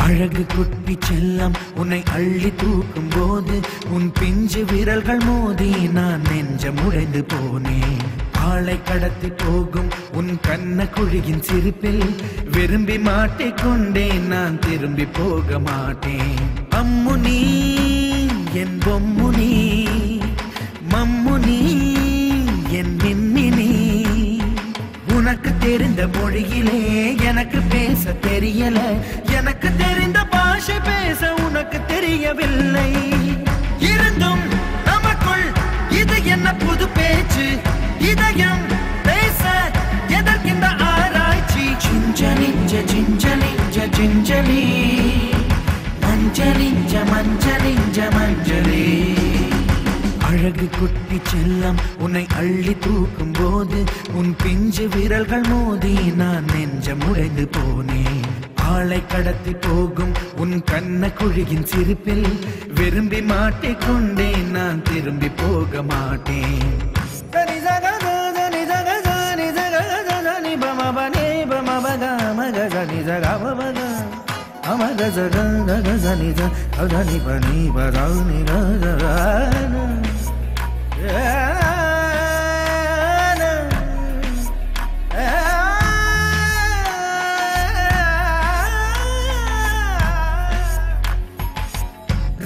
அழகு குட்டி செல்லம் உன்னை அள்ளி தூக்கும் போது உன் பிஞ்சு விரல்கள் மோதி நான் நெஞ்சம் உடைந்து போனேன். ஆளை கடத்தி போகும் உன் கண்ண குழியின் சிரிப்பில் விரும்பி மாட்டிக்கொண்டேன், நான் திரும்பி போக மாட்டேன். அம்முனி என் பொம்முனி, மம்முனி என் மின்மினி, உனக்கு தெரிந்த மொழியிலே எனக்கு பேச தெரியல, எனக்கு தெரிந்த பாஷை பேச உனக்கு தெரியவில்லை. இருந்தும் நமக்குள் இது என்ன புது பேச்சு, இதயம் பேச எதற்கின்ற ஆராய்ச்சி. சிஞ்சலிஞ்ச சிஞ்சலிஞ்ச சிஞ்சலி, மஞ்சளிஞ்ச மஞ்சளிஞ்ச மஞ்சளே. அழகு குட்டி செல்லம் உன்னை அள்ளி தூக்கும் போது உன் பிஞ்சு விரல்கள் மோதி நான் நெஞ்சம் உடைந்து போனேன். ஆளை கடத்தி போகும் உன் கண்ண குழியின் சிரிப்பில் விரும்பி மாட்டிக்கொண்டேன், நான் திரும்பி போக மாட்டேன்.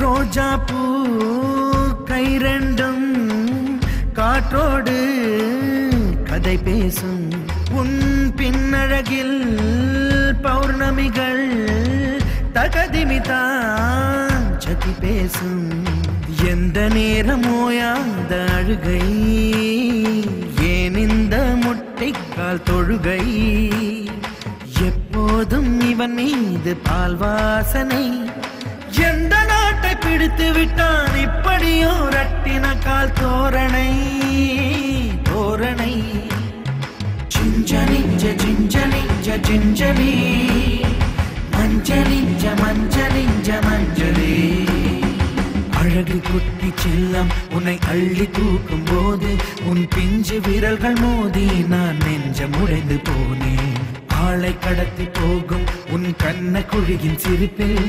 ரோஜா பூ கை ரெண்டும் காற்றோடு கதை பேசும், உன் பின்னழகில் பௌர்ணமிகள் தகதிமிதான் சதி பேசும். எந்த நேரமோயாத அழுகை, ஏன் இந்த முட்டைக்கால் தொழுகை, எப்போதும் இவன் மீது பால் வாசனை. எந்த நாட்டை பிடித்து விட்டான் இப்படியோ ரட்டின கால் தோரணை தோரணை. சிஞ்சலிஞ்ச சிஞ்சலிஞ்ச சிஞ்சலி, மஞ்சளிஞ்ச மஞ்சளிஞ்ச மஞ்சளே. அழகு குட்டி செல்லம் உன்னை அள்ளி தூக்கும் போது உன் பிஞ்சு விரல்கள் மோதி நான் நெஞ்சம் உடைந்து போனேன். ஆளை கடத்தி போகும் உன் கண்ண குழியின் சிரிப்பில்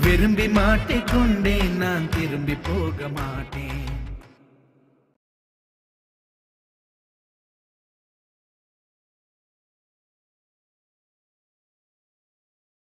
விரும்பி மாட்டிக்கொண்டேன், நான் திரும்பி போக மாட்டேன்.